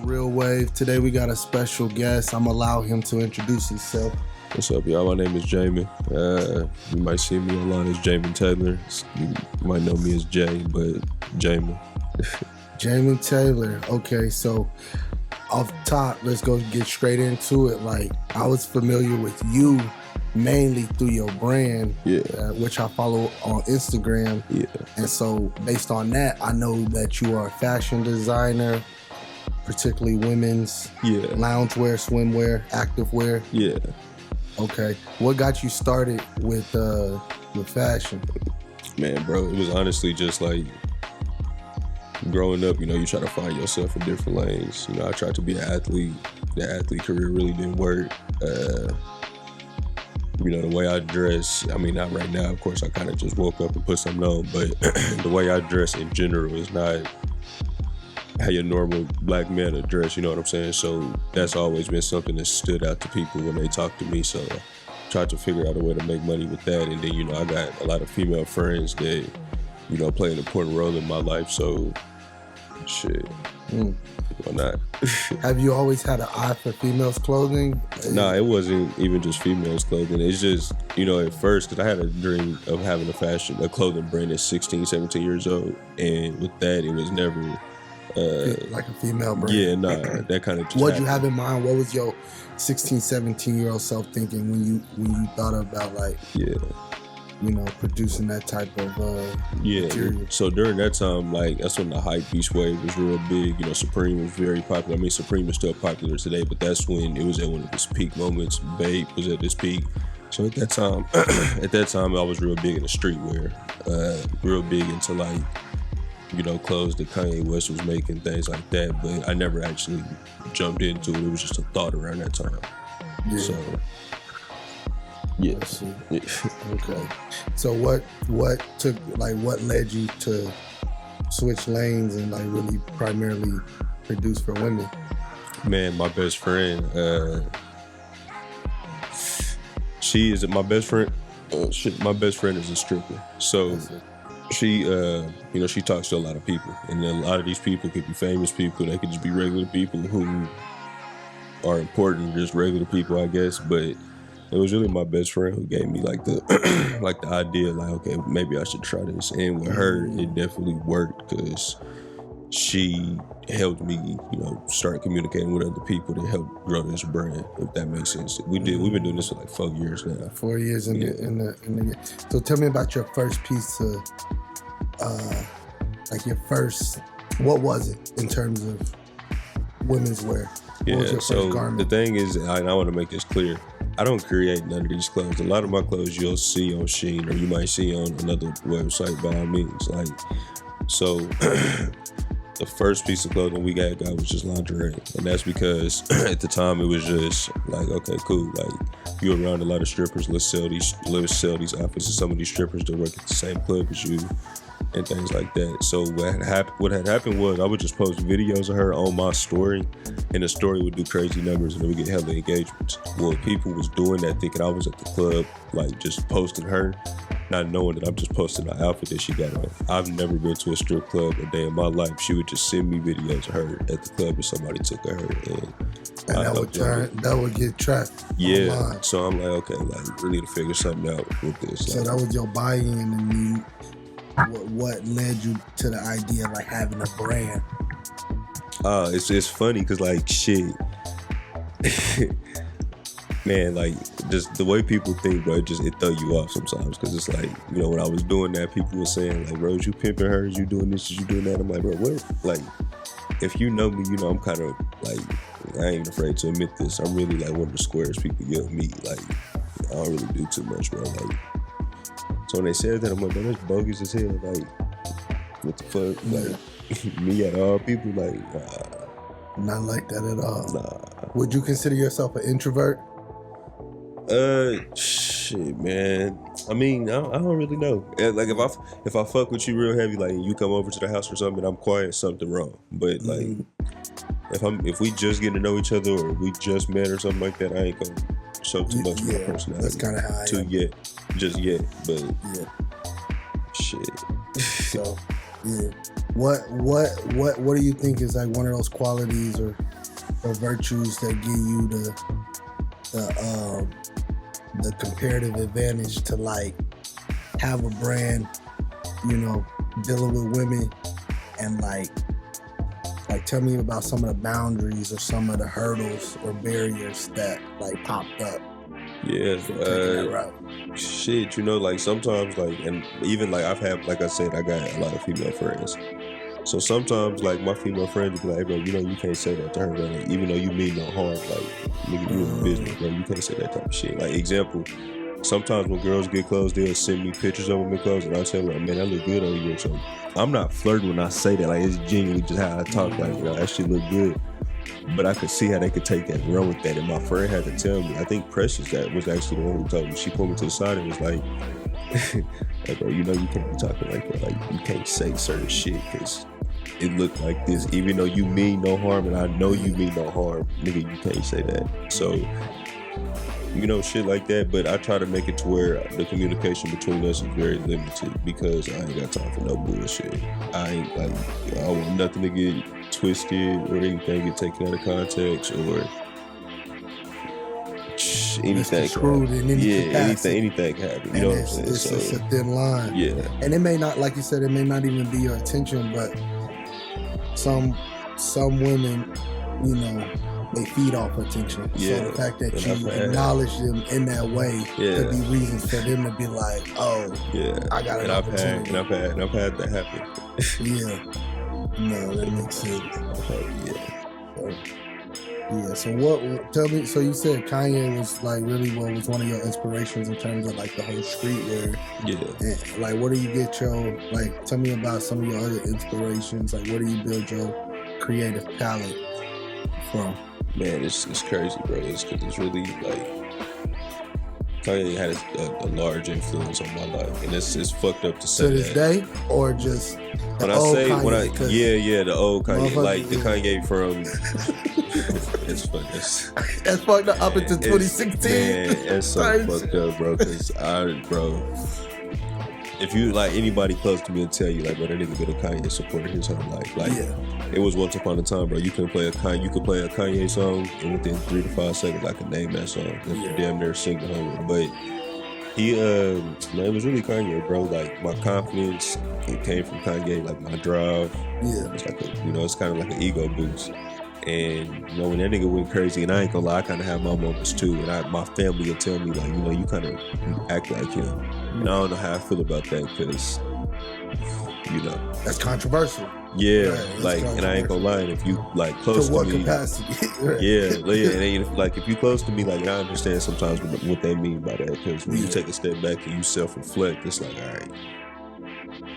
The Real Wave. Today we got a special guest. I'm gonna allow him to introduce himself. What's up, y'all? My name is Jamen. You might see me online as Jamen Taylor. You might know me as Jay, but Jamen. Jamen Taylor. Okay, so off top, let's go get straight into it. Like, I was familiar with you mainly through your brand, which I follow on Instagram. Yeah. And so based on that, I know that you are a fashion designer, particularly women's loungewear, swimwear, activewear. Yeah. Okay. What got you started with fashion? Man, bro, it was honestly just like growing up, you try to find yourself in different lanes. I tried to be an athlete. The athlete career really didn't work. The way I dress, not right now, of course, I kind of just woke up and put something on, but the way I dress in general is not how your normal black man would dress, you know what I'm saying? So that's always been something that stood out to people when they talk to me. So I tried to figure out a way to make money with that. And then, I got a lot of female friends that, play an important role in my life. So shit, why not? Have you always had an eye for females' clothing? Nah, it wasn't even just females' clothing. It's just, at first, because I had a dream of having a clothing brand at 16, 17 years old. And with that, it was never... like a female brand. Yeah, nah, that kind of just What'd you have in mind? What was your 16, 17-year-old self thinking when you thought about producing that type of material? So during that time, that's when the hype beast wave was real big. Supreme was very popular. Supreme is still popular today, but that's when it was at one of its peak moments. Bape was at this peak. So at that time, I was real big into streetwear, real big into clothes that Kanye West was making, things like that. But I never actually jumped into it. It was just a thought around that time. Yeah. So, yes. Yeah. Okay. So what led you to switch lanes and really primarily produce for women? Man, my best friend, she is my best friend. My best friend is a stripper. So she, she talks to a lot of people, and then a lot of these people could be famous people. They could just be regular people who are important, just regular people, I guess. But it was really my best friend who gave me the idea, okay, maybe I should try this. And with her, it definitely worked because she helped me, start communicating with other people to help grow this brand, if that makes sense. We've been doing this for 4 years now. 4 years in the So tell me about your first piece of, what was it in terms of women's wear? What was your first garment? The thing is, and I want to make this clear, I don't create none of these clothes. A lot of my clothes you'll see on Shein, or you might see on another website by all means. The first piece of clothing we got was just lingerie. And that's because at the time it was just okay, cool. You around a lot of strippers, let's sell these outfits to some of these strippers that work at the same club as you and things like that. So what had happened was I would just post videos of her on my story, and the story would do crazy numbers and it would get hella engagements. Well, people was doing that thinking I was at the club, just posting her, not knowing that I'm just posting an outfit that she got on. I've never been to a strip club a day in my life. She would just send me videos of her at the club if somebody took her, and that would get tracked. Yeah. Online. So I'm okay, we need to figure something out with this. So that was your buy-in, and what led you to the idea of having a brand? It's funny because shit. Man, just the way people think, bro, it throw you off sometimes. Because it's when I was doing that, people were saying, bro, is you pimping her? Is you doing this? Is you doing that? I'm like, bro, what? If you know me, I'm kind of, I ain't even afraid to admit this. I'm really, one of the squarest people you'll meet. I don't really do too much, bro. So when they said that, I'm like, bro, that's bogus as hell. What the fuck? Me out of all people, Not like that at all. Nah. Would you consider yourself an introvert? Shit, man. I don't really know. If I fuck with you real heavy, you come over to the house or something, and I'm quiet, something wrong. But if we just get to know each other, or we just met or something like that, I ain't gonna show too much of my personality. That's kind of how I am. Just yet. But shit. So Yeah. What do you think is like one of those qualities or virtues that give you the comparative advantage to like have a brand, you know, dealing with women, and like tell me about some of the boundaries or some of the hurdles or barriers that like popped up. Yeah, shit, you know, like sometimes, like, and even like I've had, like I said, I got a lot of female friends. So sometimes, like, my female friends will be like, hey, bro, you know, you can't say that to her, bro. Like, even though you mean no harm, like, nigga, you in the business, bro, you can't say that type of shit. Like, example, sometimes when girls get clothes, they'll send me pictures of them in clothes, and I tell her, man, that look good on you. So I'm not flirting when I say that. Like, it's genuinely just how I talk. Like, you know, that shit look good. But I could see how they could take that and run with that. And my friend had to tell me, I think Precious that was actually the one who told me. She pulled me to the side and was like, hey, bro, you know you can't be talking like that. Like, you can't say certain shit because it looked like this. Even though you mean no harm, and I know you mean no harm, nigga, you can't say that. So, you know, shit like that. But I try to make it to where the communication between us is very limited because I ain't got time for no bullshit. I ain't like, I don't want nothing to get twisted or anything get taken out of context or anything. Anything happen. You know what I'm saying? It's just a thin line. Yeah. And it may not, like you said, it may not even be your intention, but some women, you know, they feed off attention. Yeah. So the fact that you acknowledge them in that way could be reasons for them to be like, oh, I got an opportunity. And I've had that happen. Yeah. No, that makes sense. So what? Tell me. So you said Kanye was like really was one of your inspirations in terms of like the whole streetwear. Yeah. And like, where do you get your like? Tell me about some of your other inspirations. Like, where do you build your creative palette from? Man, it's crazy, bro. It's really like Kanye had a large influence on my life, and it's fucked up to say that. To this day, or just when I say Kanye, the old Kanye, like the Kanye from. It's fucked. That's fucked up until 2016. Man, it's so fucked up, bro. Cause if you like anybody close to me will tell you, like, bro, that nigga been a Kanye supporter his whole life. Like, it was once upon a time, bro. You could play a Kanye song, and within 3 to 5 seconds, I could name that song and damn near sing the whole one. But he, man, it was really Kanye, bro. Like, my confidence, it came from Kanye. Like, my drive, it's like it's kind of like an ego boost. And, you know, when that nigga went crazy, and I ain't gonna lie, I kind of have my moments too. And my family will tell me, like, you know, you kind of act like him. And I don't know how I feel about that because, you know. That's controversial. Yeah, like, and I ain't gonna lie, and if you, like, close to me. To what capacity? And like, if you close to me, like, I understand sometimes what they mean by that. Because when you take a step back and you self-reflect, it's like, all right,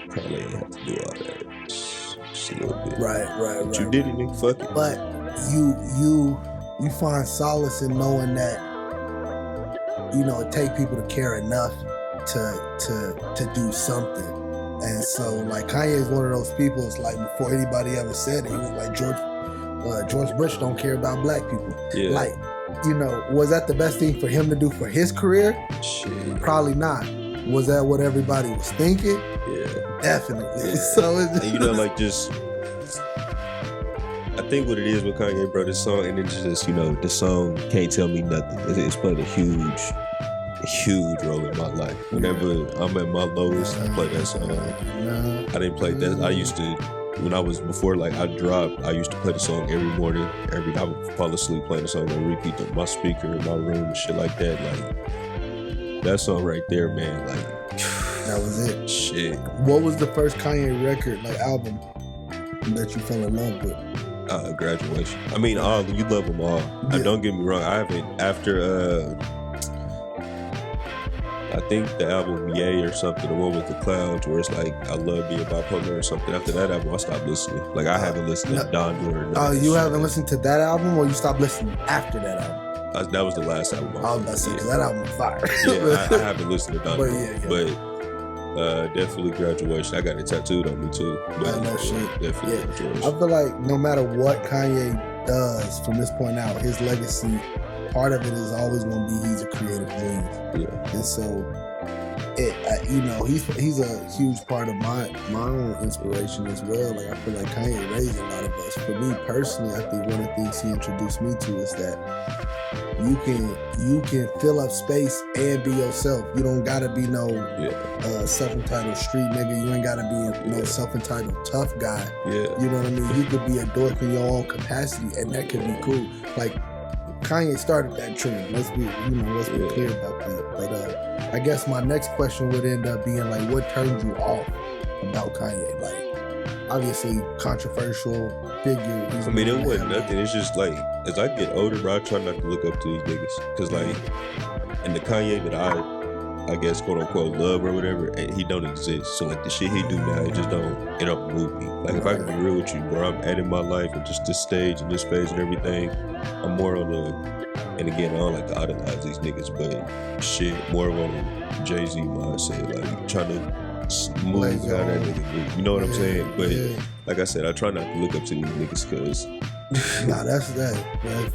probably ain't have to do all that. Just a little bit. Right. But you did it, nigga, fuck it. But you find solace in knowing that, you know, it take people to care enough to do something. And so, like, Kanye is one of those people. It's like before anybody ever said it, he was like George Bush don't care about black people. Yeah. Like, you know, was that the best thing for him to do for his career? Shit. Probably not. Was that what everybody was thinking? Yeah. Definitely. Yeah. So and, you know, like, just I think what it is with Kanye, bro, this song, and it's just, you know, the song Can't Tell Me Nothing. It's played a huge role in my life. Whenever I'm at my lowest, I play that song. I didn't play that. I used to, when I was before, like, I used to play the song every morning. I would fall asleep playing the song on repeat on my speaker in my room and shit like that. Like, that song right there, man, like, that was it. Shit. What was the first Kanye record, like, album that you fell in love with? Graduation. I mean, you love them all. Yeah. Don't get me wrong. I haven't, after, I think the album Yay or something, the one with the clouds, where it's like, I love being bipolar or something. After that album, I stopped listening. Like, I haven't listened to Don Doer. Oh, you haven't listened to that album, or you stopped listening after that album? That was the last album. I was about to say, because that album was fire. Yeah, I haven't listened to Don Doer. But definitely Graduation. I got it tattooed on me too. But no shit. Definitely Graduation. I feel like no matter what Kanye does from this point out, his legacy, part of it is always going to be he's a creative genius. Yeah. And so you know, he's a huge part of my own inspiration as well. Like I feel like Kanye raised a lot of us. For me personally, I think one of the things he introduced me to is that you can fill up space and be yourself. You don't gotta be no self-entitled street nigga. You ain't gotta be no self-entitled tough guy. Yeah. You know what I mean? You could be a dork in your own capacity, and that could be cool. Like Kanye started that trend. Let's be clear about that. But I guess my next question would end up being like, what turned you off about Kanye? Like, obviously controversial figure. I mean, it wasn't nothing. It's just like, as I get older, bro, I try not to look up to these niggas. Cause like, and the Kanye that I guess quote unquote love or whatever, he don't exist. So like the shit he do now, it don't move me. Like if I can be real with you, bro, I'm adding my life and just this stage and this phase and everything. I'm more on and again, I don't like to idolize these niggas, but shit, more on the Jay-Z mindset, like trying to move how that nigga move. You know what I'm saying? But like I said, I try not to look up to these niggas because nah, that's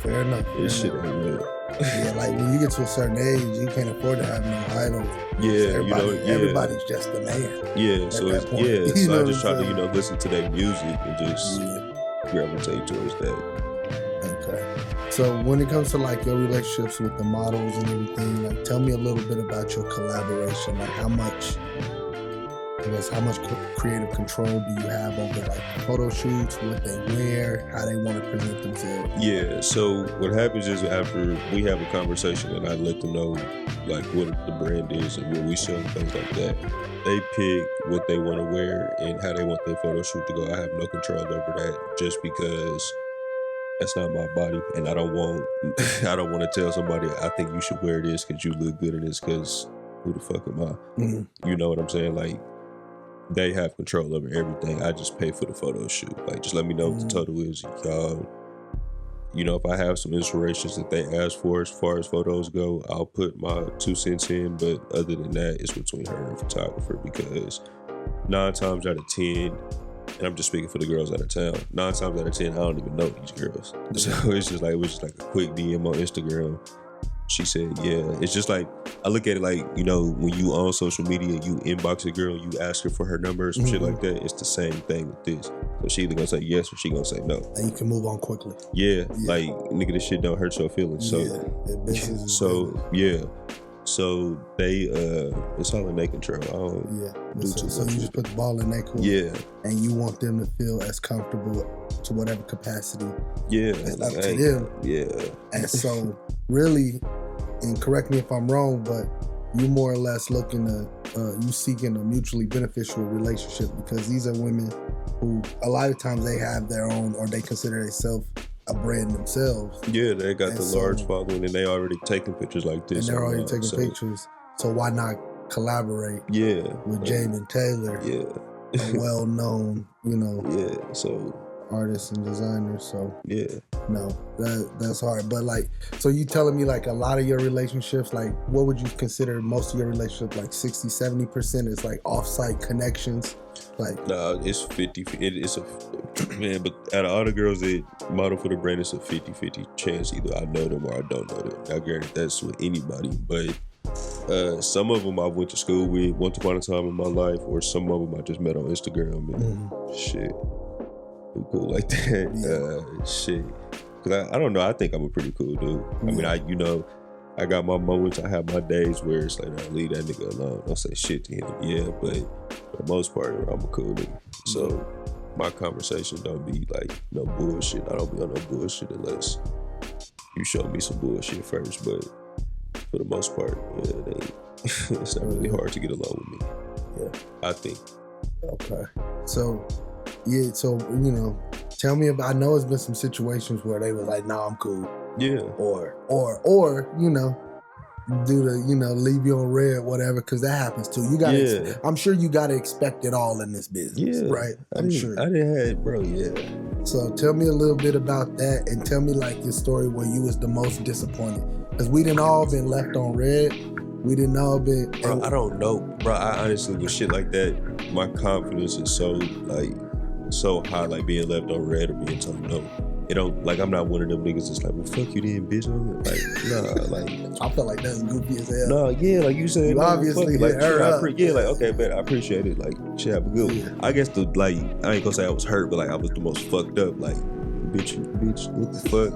fair enough. This shit ain't real. Yeah, like when you get to a certain age, you can't afford to have no idol. Yeah, everybody's just a man. Yeah, so so I just try to listen to their music and just gravitate towards that. Okay. So when it comes to like your relationships with the models and everything, like tell me a little bit about your collaboration. Like how much creative control do you have over like photo shoots, what they wear, how they want to present themselves? Yeah, so what happens is after we have a conversation and I let them know like what the brand is and what we sell and things like that, they pick what they want to wear and how they want their photo shoot to go. I have no control over that just because that's not my body, and I don't want to tell somebody I think you should wear this because you look good in this, because who the fuck am I? Mm-hmm. You know what I'm saying? Like, they have control over everything. I just pay for the photo shoot. Like, just let me know what the total is. Y'all, if I have some inspirations that they ask for as far as photos go, I'll put my 2 cents in. But other than that, it's between her and the photographer, because 9 times out of 10, and I'm just speaking for the girls out of town, 9 times out of 10, I don't even know these girls. So it was just like a quick DM on Instagram. She said, yeah. It's just like, I look at it like, when you on social media, you inbox a girl, you ask her for her number or some shit like that. It's the same thing with this. So she either gonna say yes or she gonna say no. And you can move on quickly. Yeah. Like, nigga, this shit don't hurt your feelings. So, So they, it's all in their control. I don't do too much. So you just put the ball in their court. Yeah. And you want them to feel as comfortable to whatever capacity. Yeah. It's up to them. Yeah. And so really, and correct me if I'm wrong, but you more or less you seeking a mutually beneficial relationship, because these are women who a lot of times they have their own, or they consider themselves a brand themselves. Yeah, they got the large following and they already taking pictures like this. And they're already taking pictures. So why not collaborate with Jamen Taylor? Yeah. A well-known, Yeah, so artists and designers. So yeah. No, that's hard. But like, so you telling me like a lot of your relationships, like what would you consider most of your relationships, like 60-70% is like off-site connections? Like, nah, it's 50. It's a man, but out of all the girls that model for the brand, it's a 50-50 chance either I know them or I don't know them. I guarantee that's with anybody. But some of them I went to school with once upon a time in my life, or some of them I just met on Instagram and shit. We cool like that. Shit. Cause I don't know. I think I'm a pretty cool dude. I mean, I got my moments. I have my days where it's like, I leave that nigga alone. Don't say shit to him. Yeah, but for the most part, I'm a cool nigga. So my conversation don't be like no bullshit. I don't be on no bullshit unless you show me some bullshit first. But for the most part, it's not really hard to get along with me. Yeah, I think. Okay. So, tell me about, I know it's been some situations where they were like, nah, I'm cool. Yeah. Or, leave you on red, whatever, because that happens too. You gotta, I'm sure you gotta expect it all in this business, right? I'm sure. I didn't have it, bro, So tell me a little bit about that, and tell me like your story where you was the most disappointed. Because we didn't all been left on red. We didn't all been. Bro, I don't know. Bro, I honestly, with shit like that, my confidence is so high, like being left on red or being told no. it don't, like, I'm not one of them niggas that's like, well, fuck you then, bitch. Like, nah, like. I feel like that's goofy as hell. No, yeah, like you said. You obviously like, hit her up. like, okay, man, I appreciate it. Like, shit, have a good one. Yeah. I guess I ain't gonna say I was hurt, but like, I was the most fucked up. Like, bitch, what the fuck?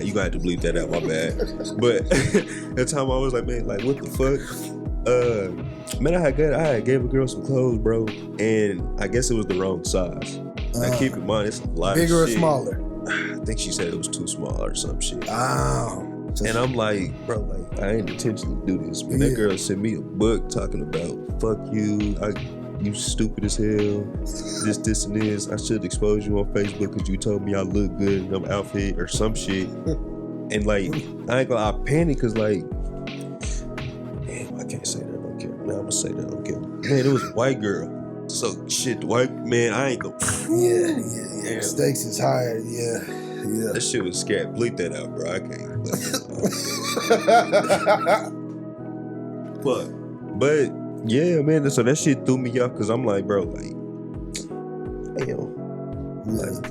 You gonna have to bleep that out, my bad. But that time I was like, man, like, what the fuck? Man, I gave a girl some clothes, bro, and I guess it was the wrong size. Now, keep in mind, it's a lot bigger of shit. or smaller? I think she said it was too small or some shit. Oh. And I'm like, bro, like, I ain't intentionally do this. Man, that girl sent me a book talking about, fuck you, you stupid as hell, this and this. I should expose you on Facebook because you told me I look good in them outfit or some shit. And like, I ain't gonna, I panicked because like, damn, I can't say that on camera. Now I'm gonna say that on camera. Man, it was a white girl. So shit, the white man, I ain't gonna. Yeah. Stakes is higher. Yeah. That shit was scared. Bleep that out, bro. I can't. But yeah, man. So that shit threw me off because I'm like, bro, like, damn. Like,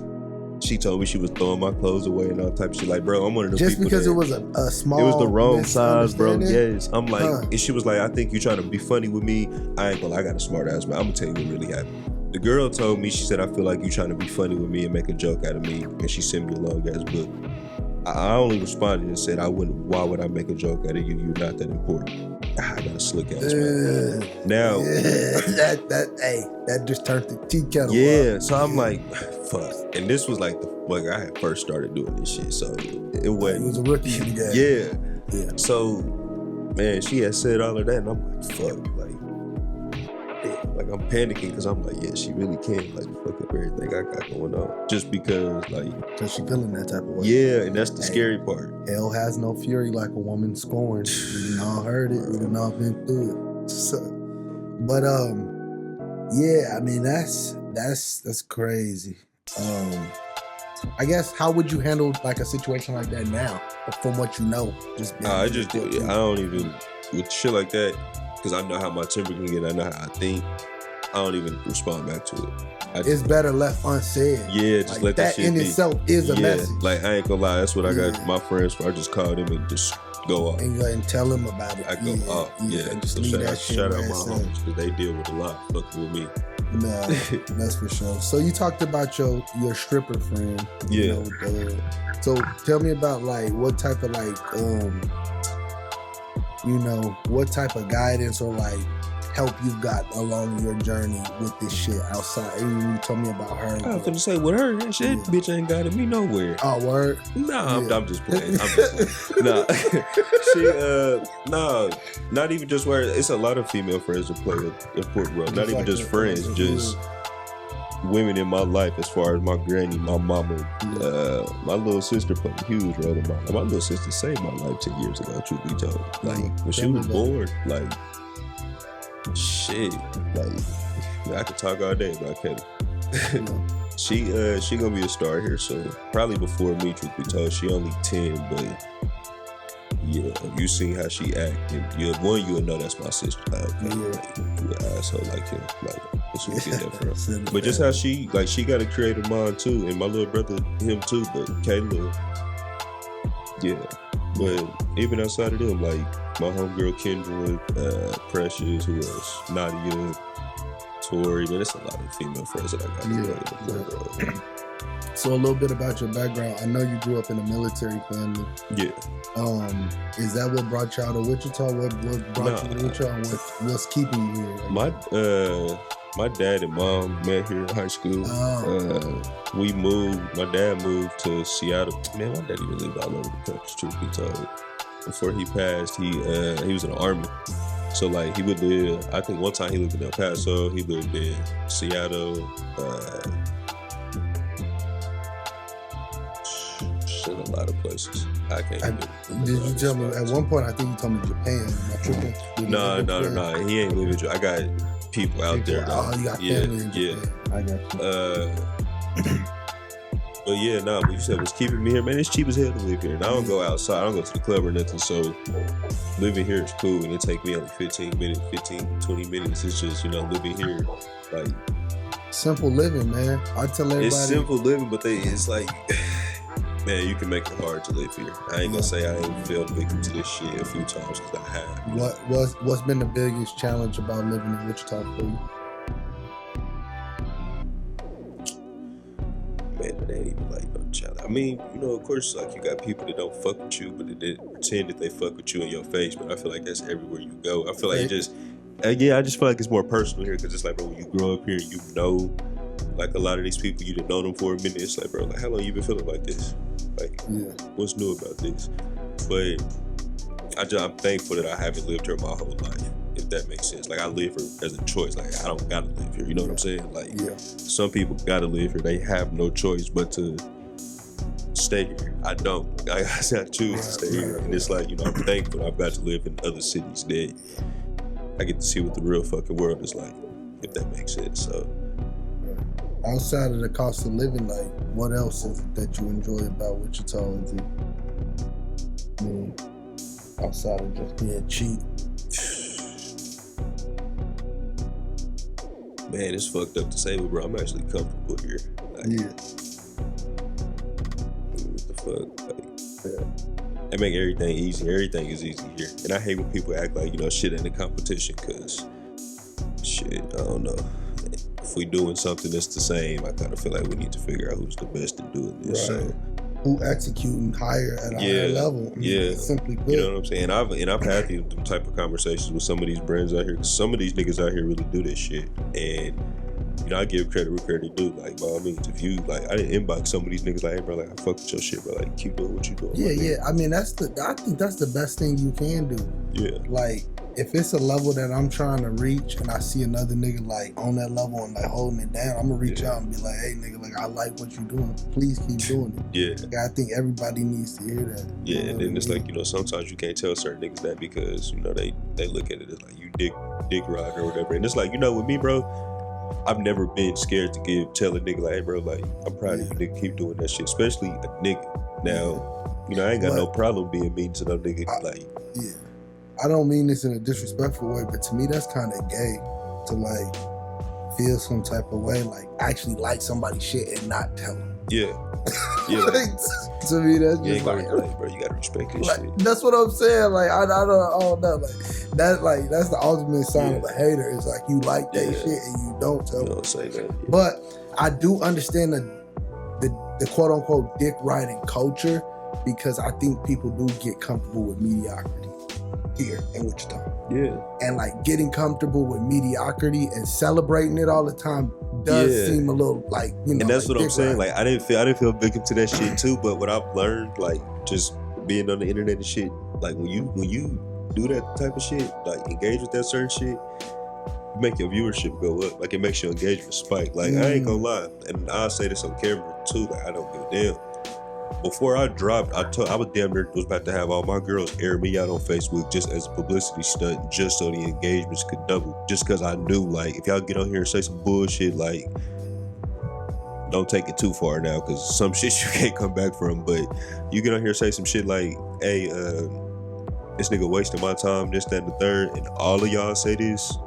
she told me she was throwing my clothes away and all type of shit. Like, bro, I'm one of the just people because that, it was a small. it was the wrong size, bro. Yes. I'm like, and she was like, I think you trying to be funny with me. I ain't gonna lie, I got a smart ass man. I'm gonna tell you what really happened. The girl told me, she said, I feel like you trying to be funny with me and make a joke out of me. And she sent me a long ass book. I only responded and said, why would I make a joke out of you? You're not that important. I got a slick ass man. Now. That just turned the tea kettle. Yeah. So I'm like, fuck. And this was like I had first started doing this shit. So it wasn't. It was a rookie in the game. Yeah. So, man, she had said all of that. And I'm like, fuck. Like, I'm panicking because I'm like, yeah, she really can like fuck up everything I got going on. Just because, like, because she feeling that type of way. Yeah, and that's the scary part. Hell has no fury like a woman scorned. We all heard it. We all been through it. So, but yeah, I mean that's crazy. I guess how would you handle like a situation like that now, from what you know? I don't even with shit like that. Because I know how my temper can get, I know how I think. I don't even respond back to it. It's better left unsaid. Yeah, just like, let that shit in be. itself is a message. Like, I ain't gonna lie, that's what I got my friends for. I just called him and just go off. And go ahead and tell him about it. I go off. Yeah, just so shout out my homies because they deal with a lot fucking with me. Nah, that's for sure. So you talked about your stripper friend. Yeah. So tell me about like what type of like what type of guidance or like help you've got along your journey with this shit outside. You told me about her. I was gonna say with her, that shit, bitch ain't guided me nowhere. Oh, word? Nah, I'm just playing. Nah, not even just where. It's a lot of female friends that play an important role. Not even just friends, just women in my life. As far as my granny, my mama, my little sister played a huge role in my life. My little sister saved my life 10 years ago. Truth be told, like when she was born, like. Shit, like I could talk all day about Kelly. She gonna be a star here soon. Probably before me, truth be told. She only 10, but yeah, if you seen how she act, you'll know that's my sister. Like, you an asshole like him. Like, that's where you get that from. But just how she got a creative mind too, and my little brother, him too. But Kayla, yeah. But even outside of them, like my homegirl Kendra, Precious, who else? Nadia, Tori, man, there's a lot of female friends that I got. So a little bit about your background. I know you grew up in a military family. Yeah. Is that what brought y'all to Wichita? What brought you to Wichita? What's keeping you here? My dad and mom met here in high school. We moved. My dad moved to Seattle. Man, my dad even lived all over the country, truth be told. Before he passed, he was in the Army. So, like, he would live, I think one time he lived in El Paso. He lived in Seattle. In a lot of places. I can't even. Did you tell me, at one point, I think you told me Japan. Am I tripping? No. He ain't living in Japan. I got people out there. Oh, you got family in Japan. I got you. But yeah, but you said what's keeping me here, man, it's cheap as hell to live here. And I don't go outside, I don't go to the club or nothing, so living here is cool, and it take me only 15, 20 minutes. It's just, living here, like... Simple living, man. I tell everybody... It's simple living, but it's like... Man, you can make it hard to live here. I ain't gonna say I ain't fell victim to this shit a few times, because I have. What's been the biggest challenge about living in Wichita for you? Man, it ain't even like no challenge. I mean, you know, of course, like you got people that don't fuck with you, but they didn't pretend that they fuck with you in your face. But I feel like that's everywhere you go. I feel like I just feel like it's more personal here, because it's like, bro, when you grow up here, you know, like a lot of these people, you done know them for a minute. It's like, bro, like how long you been feeling like this? Like, what's new about this? But I'm thankful that I haven't lived here my whole life, if that makes sense. Like, I live here as a choice. Like, I don't gotta live here. You know what I'm saying? Like, some people gotta live here. They have no choice but to stay here. I don't. I choose to stay here. And it's like, you know, I'm thankful I've got to live in other cities that I get to see what the real fucking world is like, if that makes sense. So, outside of the cost of living, like, what else is it that you enjoy about Wichita? I mean, outside of just being cheap. Man, it's fucked up to say, but bro, I'm actually comfortable here. Like, what the fuck? Like, they make everything easy. Everything is easy here. And I hate when people act like, you know, shit ain't a competition, because shit, I don't know. If we doing something that's the same, I kind of feel like we need to figure out who's the best at doing this. Right. So, who executing higher at a higher level. Simply put. You know what I'm saying? I've had these type of conversations with some of these brands out here, because some of these niggas out here really do this shit. And, you know, I give credit where credit due. Like, by all means, if you, like, I didn't inbox some of these niggas like, hey, bro, like, I fuck with your shit, bro. Like, keep doing what you doing. Yeah. I mean, I think that's the best thing you can do. Yeah. Like, if it's a level that I'm trying to reach and I see another nigga like on that level and like holding it down, I'm gonna reach out and be like, hey nigga, like I like what you doing. Please keep doing it. Yeah. Like, I think everybody needs to hear that. Yeah, and then it's like, you know, sometimes you can't tell certain niggas that, because, you know, they look at it as like you dick ride or whatever. And it's like, you know, with me, bro, I've never been scared to tell a nigga like, hey bro, like I'm proud of you, nigga, keep doing that shit. Especially a nigga. Now, you know, I ain't got no problem being mean to no nigga. I don't mean this in a disrespectful way, but to me that's kind of gay to like feel some type of way, like actually like somebody's shit and not tell them. Yeah. Like, to me that's just like, bro, you gotta respect this like, shit. That's what I'm saying. Like I don't know. Like that's the ultimate sign of a hater. Is like you like that shit and you don't tell them. Don't say that. Yeah. But I do understand the quote unquote dick riding culture, because I think people do get comfortable with mediocrity here in Wichita. Yeah. And like getting comfortable with mediocrity and celebrating it all the time does seem a little like, you know. And that's like what I'm saying. Like I didn't feel victim to that shit too. But what I've learned, like just being on the internet and shit, like when you do that type of shit, like engage with that certain shit, you make your viewership go up. Like it makes your engagement spike. Like I ain't gonna lie, and I'll say this on camera too. Like I don't give a damn. Before I dropped, I was damn near was about to have all my girls air me out on Facebook just as a publicity stunt, just so the engagements could double. Just because I knew, like, if y'all get on here and say some bullshit, like, don't take it too far now, because some shit you can't come back from. But you get on here and say some shit like, hey, this nigga wasting my time, this, that, and the third, and all of y'all say this,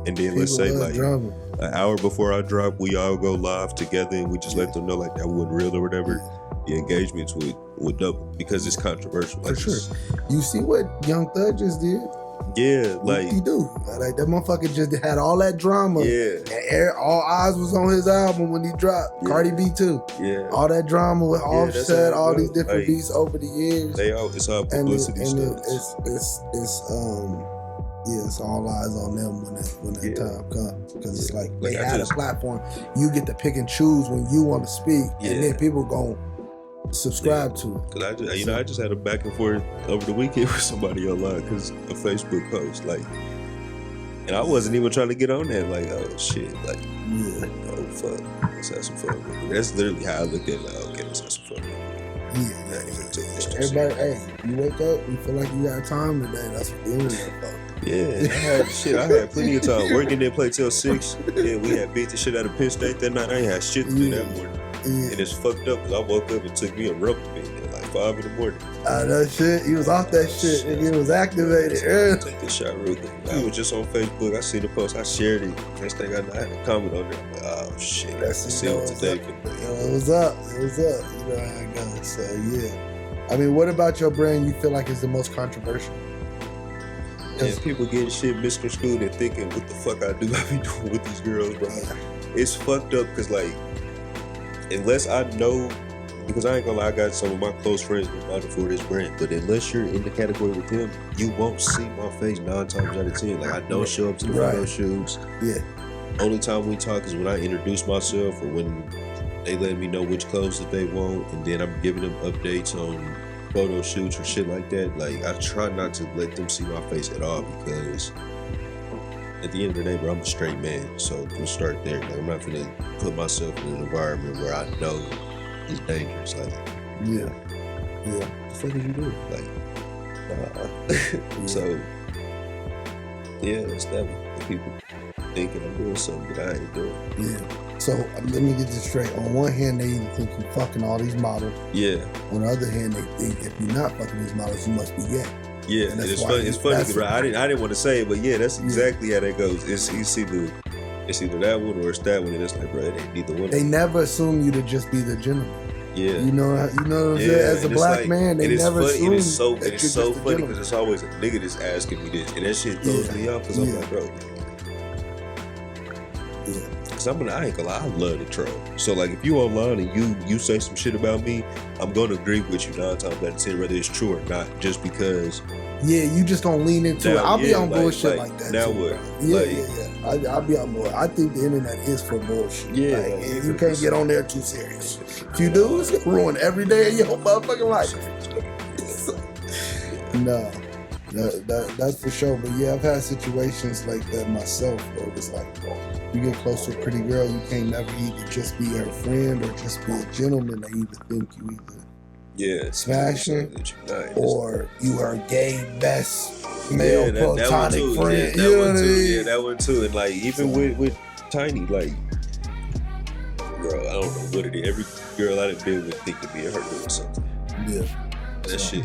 and then let's say like an hour before I drop, we all go live together and we just let them know like that wasn't real or whatever. The engagements would double, because it's controversial. Like, for sure. You see what Young Thug just did? Yeah, like he do. Like that motherfucker just had all that drama. Yeah. And all eyes was on his album when he dropped. Cardi B too. Yeah. All that drama with Offset, all these different beats over the years. It's all publicity stuff. It's all eyes on them when that time comes, because it's like they had a platform. You get to pick and choose when you want to speak, and then people gon' subscribe to it. Because I just had a back and forth over the weekend with somebody online because a Facebook post, like, and I wasn't even trying to get on that. Like, oh shit, like, oh fuck, let's have some fun. That's literally how I looked at it. Like, okay, let's have some fun. Everybody, hey, you wake up, you feel like you got time today. That's what the internet for. I had plenty of time. Working there, play till 6. Yeah, we had beat the shit out of Penn State that night. I ain't had shit to do that morning. And it's fucked up because I woke up and took me a rope to be there. Like, 5 in the morning. That shit, he was off that shit, and he was activated. Take this shot real quick. I was just on Facebook. I seen the post. I shared it. Next thing I know, I had a comment on there. I'm like, oh shit, that's the seal today. It was up. It was up. You know how it goes. So yeah. I mean, what about your brand you feel like is the most controversial? Yeah, people getting shit misconstrued and thinking, what the fuck I be doing with these girls, bro. It's fucked up because, like, unless I know, because I ain't gonna lie, I got some of my close friends that for this brand, but unless you're in the category with them, you won't see my face 9 times out of 10. Like, I don't show up to the photo shoots. Yeah. Only time we talk is when I introduce myself or when they let me know which clothes that they want, and then I'm giving them updates on photo shoots or shit like that. Like, I try not to let them see my face at all because at the end of the day, bro, I'm a straight man. So we'll start there. Like, I'm not gonna put myself in an environment where I know it's dangerous. Like, yeah. What the fuck did you do? Like, so yeah, it's that the people thinking I'm doing something that I ain't doing. Yeah. So let me get this straight. On one hand, they either think you're fucking all these models. Yeah. On the other hand, they think if you're not fucking these models, you must be gay. Yeah, and it's funny. It's funny because I didn't want to say it, but yeah, that's exactly how that goes. It's either that one or it's that one, and it's like, bro, it ain't neither one. They never assume you to just be the gentleman. Yeah, you know what I'm saying. As a black man, they never assume. It's so funny because it's always a nigga that's asking me this, and that shit throws me off because I'm like, bro. Cause I ain't gonna lie, I love the troll. So like, if you online and you say some shit about me, I'm gonna agree with you 9 times out of 10, whether it's true or not, just because. Yeah, you just don't lean into it. I'll be on bullshit like that. Now too, what? Yeah. I'll be on board. I think the internet is for bullshit. Yeah, like, you can't get on there too serious. If you do, it's gonna ruin every day of your motherfucking life. No. That's for sure. But yeah, I've had situations like that myself where it was like, you get close to a pretty girl, you can't never either just be her friend or just be a gentleman. They either think you either smashing or you are gay best male platonic friend. Yeah, you know what I mean? Yeah, that one too. And like even with Tiny, like, bro, I don't know what it is. Every girl I done been with think to be a her doing something. Yeah. That shit.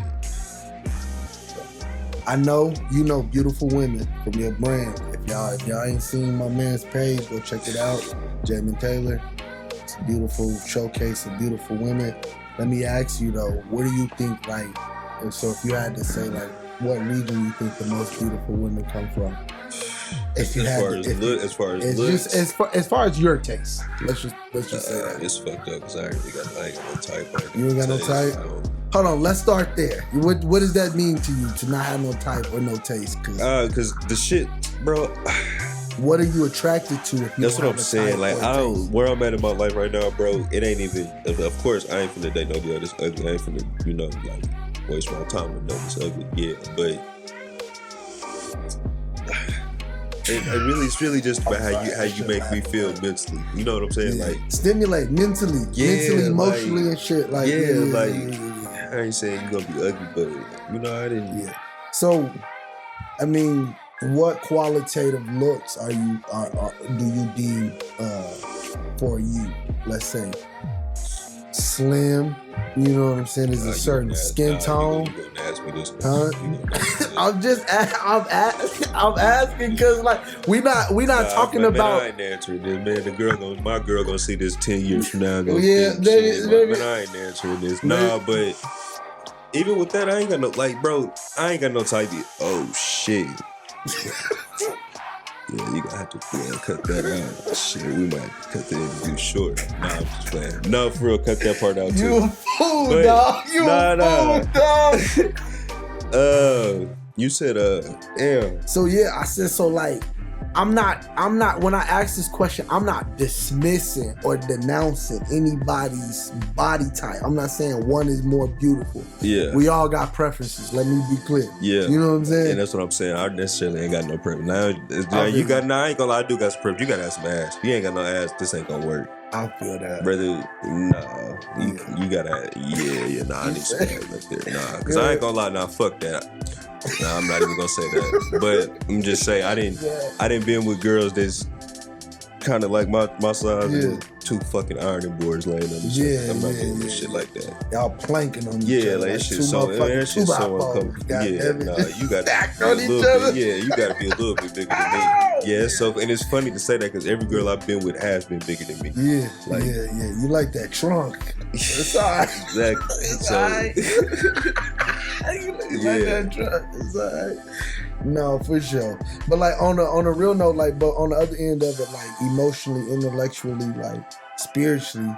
I know you know beautiful women from your brand. If y'all ain't seen my man's page, go check it out. Jamen Taylor. It's a beautiful showcase of beautiful women. Let me ask you though, what do you think, like, and so if you had to say, like, what region you think the most beautiful women come from? If you as far as your taste, let's just say that. It's fucked up because I ain't got no type. You ain't got no type? Hold on, let's start there. What does that mean to you to not have no type or no taste? Cause the shit, bro. What are you attracted to? If you That's what I'm saying. Like, I don't. Where I'm at in my life right now, bro. It ain't even. Of course, I ain't finna date no girl that's ugly. I ain't finna, like, waste my time with no that's ugly. Yeah, but it's really just about how you make me feel mentally. You know what I'm saying? Yeah. Like, stimulate mentally, emotionally, like, and shit. Like, I ain't saying you gonna be ugly, but you know I didn't. Yeah. So, I mean, what qualitative looks do you deem for you? Let's say slim. You know what I'm saying? Is a certain skin tone. You gonna ask me this? Huh? I'm asking because, like, we not talking about. I ain't answering this, man. My girl gonna see this 10 years from now. Man, I ain't answering this. Nah, but even with that, I ain't got no, like, bro. I ain't got no type. Oh shit. Yeah, you gonna have to cut that out. Shit, we might cut the interview short. Nah, I'm just playing. No, for real, cut that part out too. You a fool, dog. You a fool, dog. You said, damn. So yeah, I said, so like, I'm not, when I ask this question, I'm not dismissing or denouncing anybody's body type. I'm not saying one is more beautiful. Yeah. We all got preferences. Let me be clear. Yeah. You know what I'm saying? And that's what I'm saying. I necessarily ain't got no preference. Now I ain't gonna lie, I do got some preference. You gotta have some ass. If you ain't got no ass, this ain't gonna work. I feel that. Brother, no. You gotta, I need some ass up there. Nah, cause I ain't gonna lie, nah, fuck that. Nah, I'm not even gonna say that. But I'm just saying, I didn't been with girls that's kind of like my size. Yeah. 2 fucking ironing boards laying on the shit. I'm not doing this shit like that. Y'all planking on each other. Like that shit so uncomfortable. You gotta be a little bit. Yeah, you gotta be a little bit bigger than me. Yeah, so and it's funny to say that because every girl I've been with has been bigger than me. Yeah, like, yeah. You like that trunk. It's alright. Exactly. It's alright. You like that trunk. It's alright. No, for sure. But like on a real note, like, but on the other end of it, like emotionally, intellectually, like spiritually,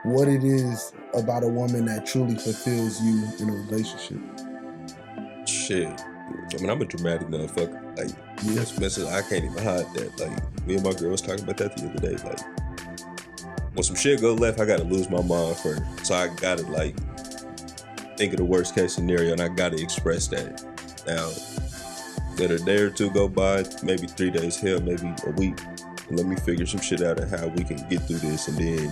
what it is about a woman that truly fulfills you in a relationship. Shit. I mean, I'm a dramatic motherfucker. Like, I can't even hide that. Like, me and my girl was talking about that the other day. Like, when some shit go left, I gotta lose my mind first. So I gotta like think of the worst case scenario, and I gotta express that. Now, let a day or 2 go by, maybe 3 days, hell, maybe a week, and let me figure some shit out of how we can get through this, and then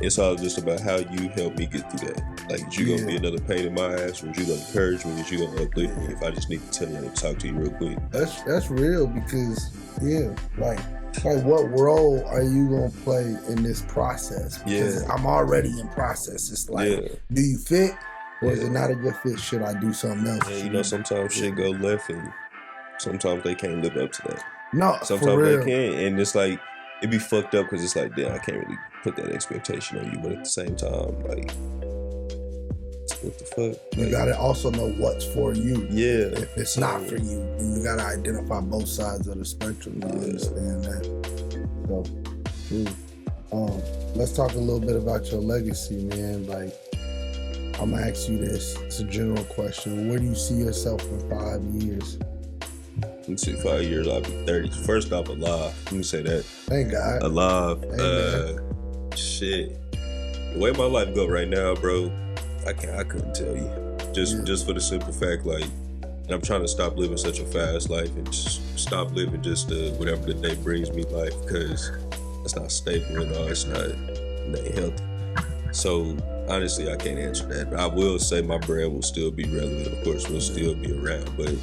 it's all just about how you help me get through that. Like, is you gonna be another pain in my ass, or is you gonna encourage me, is you gonna uplift me if I just need to tell you and talk to you real quick? That's real because, like what role are you gonna play in this process? Because I'm already in process. It's like, do you fit, or is it not a good fit? Should I do something else? Yeah, you know, sometimes shit go left, and sometimes they can't live up to that. No, sometimes for real. They can, and it's like, it be fucked up because it's like, damn, I can't really put that expectation on you, but at the same time, like, what the fuck? You gotta also know what's for you. Yeah. If it's not for you, then you gotta identify both sides of the spectrum to understand that. So, let's talk a little bit about your legacy, man. Like, I'm gonna ask you this. It's a general question. Where do you see yourself in 5 years? Let me see, 5 years, I'll be 30. First off, alive. Let me say that. Thank God. Alive. Shit. The way my life go right now, bro, I couldn't tell you. Just for the simple fact, like, I'm trying to stop living such a fast life and just stop living just whatever the day brings me life, because it's not stable at all. It ain't healthy. So honestly, I can't answer that. But I will say my brand will still be relevant. Of course, we'll still be around, but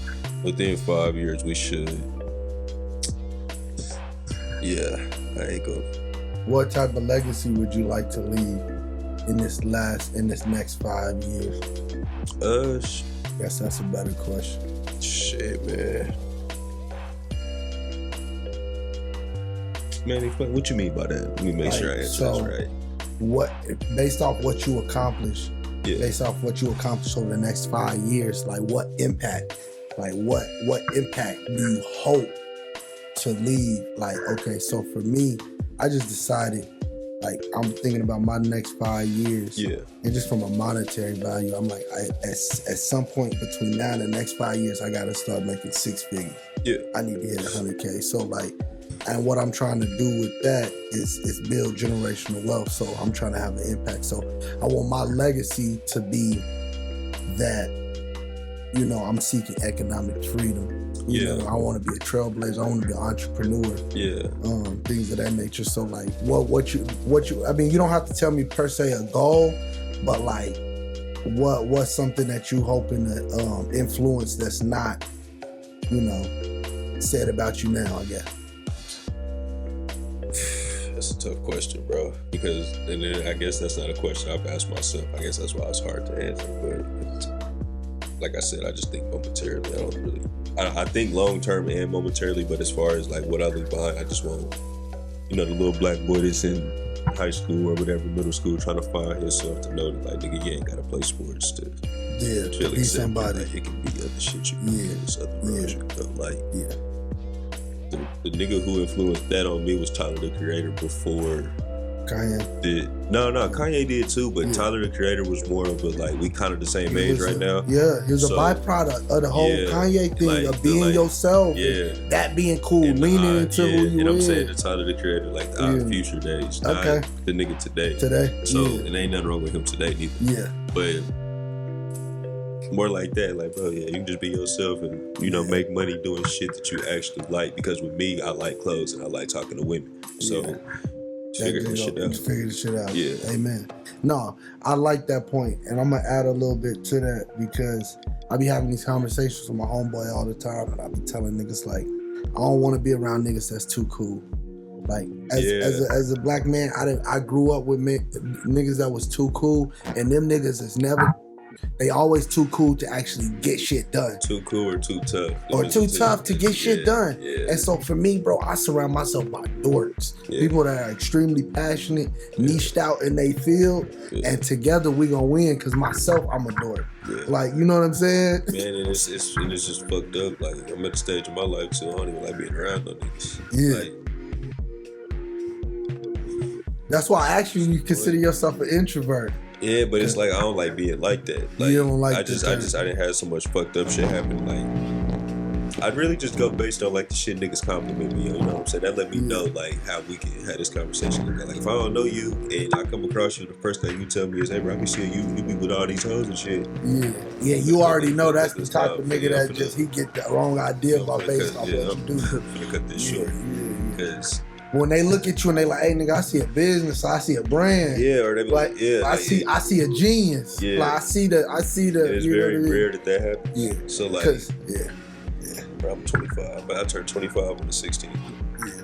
within 5 years, we should. Yeah, I ain't gonna. What type of legacy would you like to leave in this next 5 years? Guess that's a better question. Shit, man. Man, what you mean by that? Let me make sure I answer this right. What, based off what you accomplish, based off what you accomplish over the next 5 years, like what impact? Like what impact do you hope to leave? Like, okay, so for me, I just decided, like, I'm thinking about my next 5 years. Yeah. And just from a monetary value, I'm like, at some point between now and the next 5 years, I gotta start making 6 figures. Yeah. I need to hit 100K. So like, and what I'm trying to do with that is build generational wealth. So I'm trying to have an impact. So I want my legacy to be that, you know, I'm seeking economic freedom. You know, I want to be a trailblazer. I want to be an entrepreneur. Yeah. Things of that nature. So like, what you? I mean, you don't have to tell me per se a goal, but like, what's something that you hoping to influence that's not, you know, said about you now, I guess. That's a tough question, bro. Because and then I guess that's not a question I've asked myself. I guess that's why it's hard to answer. But like I said, I just think momentarily. I don't really. I think long term and momentarily. But as far as like what I leave behind, I just want, you know, the little black boy that's in high school or whatever, middle school, trying to find himself to know that, like, nigga, you ain't gotta play sports to feel be somebody. Like, it can be other shit you can do. There's other roads you can go. Like, the nigga who influenced that on me was Tyler, the Creator, before Kanye. No, Kanye did too, but Tyler, the Creator, was more of a, like, we kind of the same age right now. Yeah, he was a byproduct of the whole Kanye thing, like, of being yourself. Yeah. That being cool, and leaning into who you and I'm saying the Tyler, the Creator, like the future days, not the nigga today. So, and ain't nothing wrong with him today neither. Yeah. But more like that, like, bro, you can just be yourself and, you know, make money doing shit that you actually like. Because with me, I like clothes and I like talking to women. So figure this shit out. Figure this shit out. Yeah. Amen. No, I like that point, and I'm gonna add a little bit to that, because I be having these conversations with my homeboy all the time, and I be telling niggas, like, I don't want to be around niggas that's too cool. Like as a black man, I grew up with niggas that was too cool, and them niggas is never. They always too cool to actually get shit done. Too cool or too tough. Or too tough to get shit done. Yeah. And so for me, bro, I surround myself by dorks. Yeah. People that are extremely passionate, niched out in their field, and together we gonna win, because myself, I'm a dork. Yeah. Like, you know what I'm saying? Man, and it's just fucked up. Like, I'm at the stage of my life, so I don't even like being around no niggas. Yeah. Like, that's why I asked you consider yourself an introvert. yeah, but it's like I don't like being like that. Like, you don't like I didn't have so much fucked up shit happen. Like, I'd really just go based on like the shit niggas compliment me. You know what I'm saying? That let me know like how we can have this conversation. Like, if I don't know you and I come across you, the first thing you tell me is, "Hey, bro, I can see you be with all these hoes and shit." Yeah, you already know that's the type of nigga that just he get the wrong idea about based off what you do. I'm gonna cut this short because. When they look at you and they like, hey nigga, I see a business, I see a brand. Yeah, or they be like, yeah, I see a genius. Yeah. Like I see the. It's very rare that happens. Yeah. So like, yeah. Bro, I'm 25, but I turned 25 on the 16th. Yeah.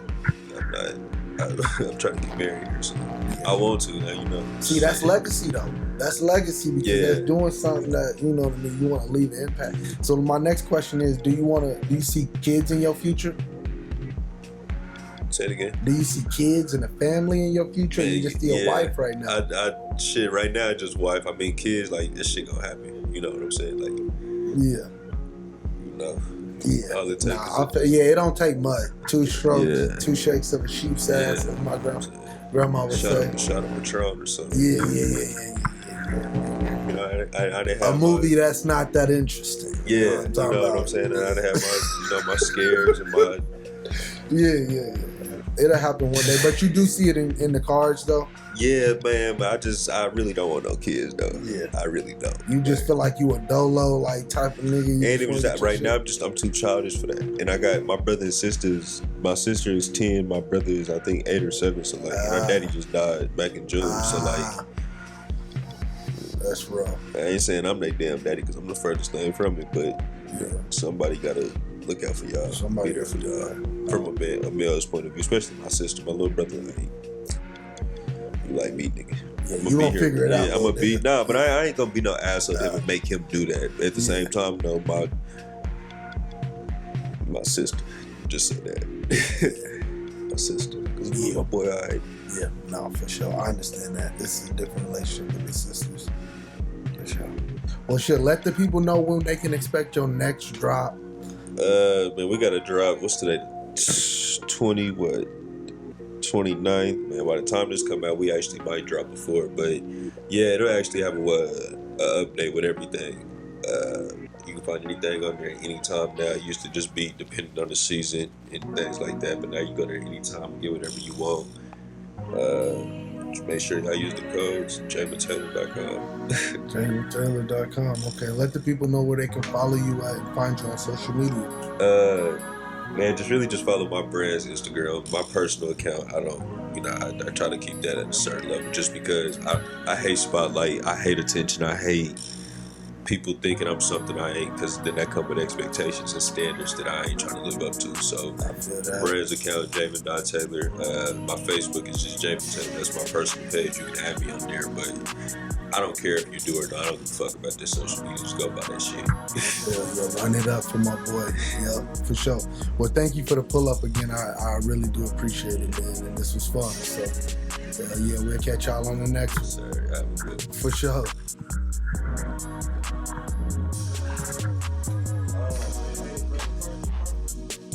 I'm trying to get married here, so I want to now. You know. See, that's legacy though. That's legacy because that's doing something that you know what I mean. You want to leave an impact. So my next question is, do you see kids in your future? Say it again. Do you see kids and a family in your future? Or you just see a wife right now? Shit, right now, just wife. I mean, kids, like, this shit gonna happen. You know what I'm saying? Like, yeah. You know. Yeah. All it takes it don't take much. 2 strokes, 2 shakes of a sheep's ass, as my grandma would say. Shot a Patron or something. Yeah. You know, I didn't have a movie that's not that interesting. Yeah, you know what I'm saying? And I didn't have my scares and my... Yeah. It'll happen one day, but you do see it in the cards though. Yeah, man, but I really don't want no kids though. Yeah, I really don't. You just feel like you a dolo like type of nigga. And it was that right now. I'm too childish for that. And I got my brother and sisters. My sister is 10. My brother is I think 8 or 7. So like, her daddy just died back in June. So like, that's rough. I ain't saying I'm their damn daddy because I'm the furthest thing from it, but somebody gotta look out for y'all. Somebody be there for y'all. From a male's point of view, especially my sister, my little brother. Like, you like me, nigga. Yeah, you gonna figure it out. I'm gonna be but I ain't gonna be no asshole to make him do that. At the same time, though, my sister just said that. My sister, because my boy, alright. Yeah, no, for sure. I understand that. This is a different relationship with your sisters. For sure. Well, shit, let the people know when they can expect your next drop. Man, we got a drop. What's today? 29th. Man, by the time this come out, we actually might drop before. But yeah, it'll actually have a update with everything. You can find anything on there anytime now. It used to just be dependent on the season and things like that. But now you go there anytime and get whatever you want. Just make sure y'all use the codes, JaminTaylor.com. JaminTaylor.com. Okay, let the people know where they can follow you at and find you on social media. Man, just follow my brand's Instagram, my personal account. I try to keep that at a certain level just because I hate spotlight, I hate attention, I hate people thinking I'm something I ain't, because then that come with expectations and standards that I ain't trying to live up to. So brand's account, Jamen.Taylor. My Facebook is just Jamen Taylor. That's my personal page. You can add me on there, but I don't care if you do or not. I don't give a fuck about this social media. Just go buy that shit. Yeah, run it up for my boy. Yeah, for sure. Well, thank you for the pull up again. I really do appreciate it, man. And this was fun. So, yeah, we'll catch y'all on the next one. Sorry, have a good one. For sure.